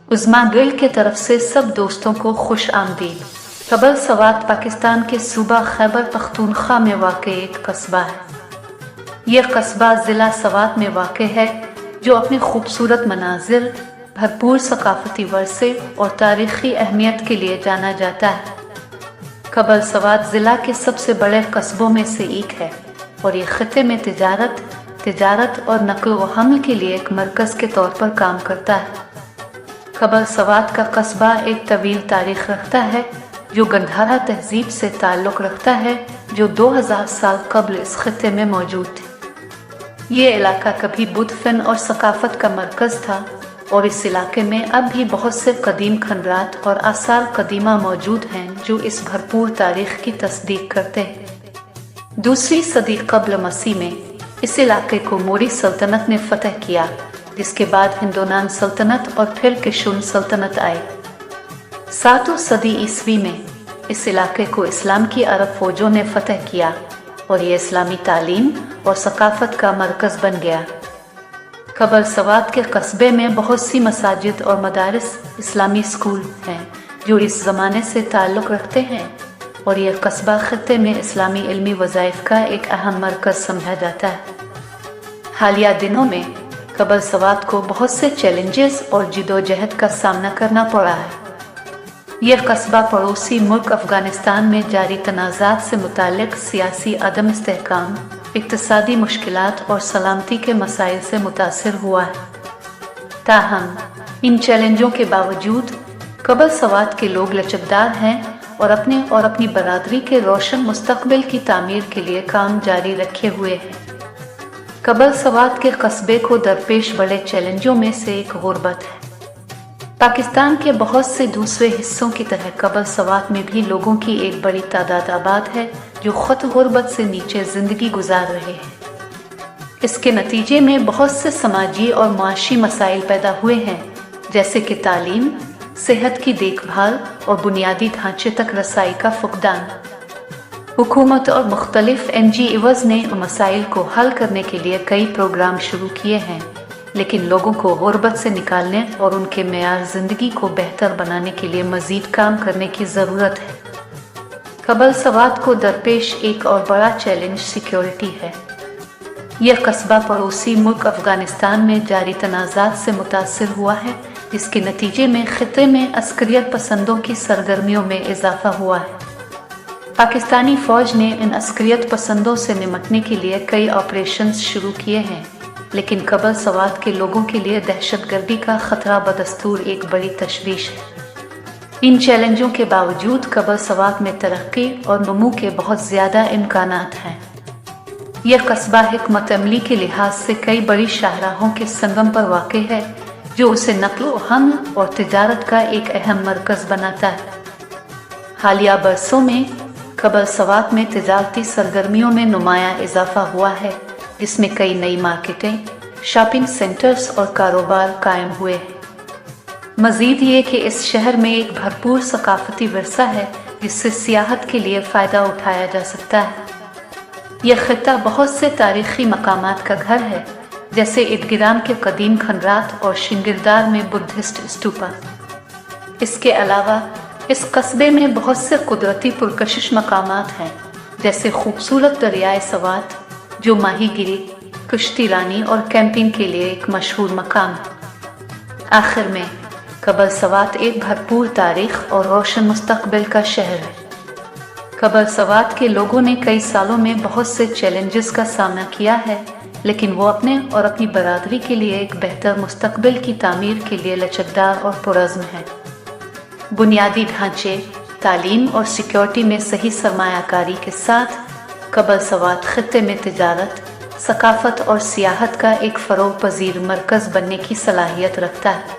उज़्मा गिल की तरफ से सब दोस्तों को खुश आमदीद। कबल सवात पाकिस्तान के सूबा खैबर पख्तूनख्वा में वाक़ एक कस्बा है। यह कस्बा ज़िला सवात में वाक़ है, जो अपने खूबसूरत मनाजिर, भरपूर सकाफती वर्से और तारीख़ी अहमियत के लिए जाना जाता है। कबल सवात ज़िला के सबसे बड़े कस्बों में से एक है और ये ख़िते में तिजारत और नक़ल व हमल के लिए एक मरकज़ के तौर पर काम करता है। कबल सवात का कस्बा एक तवील तारीख़ रखता है, जो गंधारा तहज़ीब से ताल्लुक़ रखता है, जो 2000 साल कबल इस ख़िते में मौजूद थी। ये इलाका कभी बुद्ध फ़न और सकाफ़त का मरकज़ था और इस इलाके में अब भी बहुत से कदीम खंडरात और आसार कदीमा मौजूद हैं, जो इस भरपूर तारीख़ की तस्दीक करते हैं। दूसरी सदी कबल मसीह में इस इलाके को मोरी सल्तनत ने फ़तह किया, जिसके बाद हिंदोनान सल्तनत और फिर किशुन सल्तनत आए। 7वीं सदी ईस्वी में इस इलाके को इस्लाम की अरब फ़ौजों ने फ़तह किया और ये इस्लामी तालीम और सकाफ़त का मरकज़ बन गया। कबल सवात के कस्बे में बहुत सी मसाजिद और मदारिस इस्लामी स्कूल हैं, जो इस ज़माने से ताल्लुक़ रखते हैं और यह कस्बा ख़िते में इस्लामी इल्मी वज़ाइफ़ का एक अहम मरकज़ समझा जाता है। हालिया दिनों में कबल सवात को बहुत से चैलेंजेस और जिदोजहद का सामना करना पड़ा है। यह कस्बा पड़ोसी मुल्क अफ़गानिस्तान में जारी तनाज़ात से मुताल्लिक़ सियासी अदम इस्तेहकाम, इक़्तिसादी मुश्किलात और सलामती के मसाइल से मुतासिर हुआ है। ताहम इन चैलेंजों के बावजूद कबल सवात के लोग लचकदार हैं और अपनी बरादरी के रोशन मुस्तक़बिल की तामीर के लिए काम जारी रखे हुए हैं। कबल सवात के कस्बे को दरपेश बड़े चैलेंजों में से एक गुर्बत है। पाकिस्तान के बहुत से दूसरे हिस्सों की तरह कबल सवात में भी लोगों की एक बड़ी तादाद आबाद है, जो ख़ुद गुर्बत से नीचे ज़िंदगी गुजार रहे हैं। इसके नतीजे में बहुत से समाजी और मुआशी मसाइल पैदा हुए हैं, जैसे कि तालीम, सेहत की देखभाल और बुनियादी ढांचे तक रसाई का फुक़दान। हुकूमत और मुख्तलिफ NGOs ने मसाइल को हल करने के लिए कई प्रोग्राम शुरू किए हैं, लेकिन लोगों को गुर्बत से निकालने और उनके मेयार ज़िंदगी को बेहतर बनाने के लिए मज़ीद काम करने की ज़रूरत है। कबल सवात को दरपेश एक और बड़ा चैलेंज सिक्योरिटी है। यह कस्बा पड़ोसी मुल्क अफ़गानिस्तान में जारी तनाज़ात से मुतासिर हुआ है, जिसके नतीजे में ख़िते में अस्करियत पसंदों की सरगर्मियों में इजाफा हुआ है। पाकिस्तानी फ़ौज ने इन अस्करियत पसंदों से निमटने के लिए कई ऑपरेशंस शुरू किए हैं, लेकिन कबल सवात के लोगों के लिए दहशतगर्दी का ख़तरा बदस्तूर एक बड़ी तशवीश है। इन चैलेंजों के बावजूद कबल सवात में तरक्की और नमू के बहुत ज़्यादा इम्कानात हैं। यह कस्बा हिकमत अमली के लिहाज से कई बड़ी शाहराहों के संगम पर वाक़ है, जो उसे नक़्ल व हमल और तिजारत का एक अहम मरकज़ बनाता है। हालिया बरसों में कबल सवात में तिजारती सरगर्मियों में नुमायां इजाफा हुआ है, जिसमें कई नई मार्केटें, शॉपिंग सेंटर्स और कारोबार कायम हुए हैं। मज़ीद ये कि इस शहर में एक भरपूर सकाफती विरसा है, जिससे सियाहत के लिए फ़ायदा उठाया जा सकता है। यह ख़िता बहुत से तारीख़ी मकामात का घर है, जैसे इदगिराम के कदीम खंडरात और शिंगिरदार में बुद्धिस्ट स्तूपा। इसके अलावा इस कस्बे में बहुत से कुदरती पुरकशिश मकामात हैं, जैसे खूबसूरत दरियाए सवात, जो माहीगिरी, कश्ती रानी और कैंपिंग के लिए एक मशहूर मकाम है। आखिर में कबल सवात एक भरपूर तारीख़ और रोशन मुस्तक़बिल का शहर है। कबल सवात के लोगों ने कई सालों में बहुत से चैलेंजेस का सामना किया है, लेकिन वो अपने और अपनी बरादरी के लिए एक बेहतर मुस्तक़बिल की तामीर के लिए लचकदार और पुरज़्म है। बुनियादी ढांचे, तालीम और सिक्योरिटी में सही सरमायाकारी के साथ कबल सवात ख़िते में तिजारत, सकाफ़त और सियाहत का एक फ़रोग़ पज़ीर मरकज़ बनने की सलाहियत रखता है।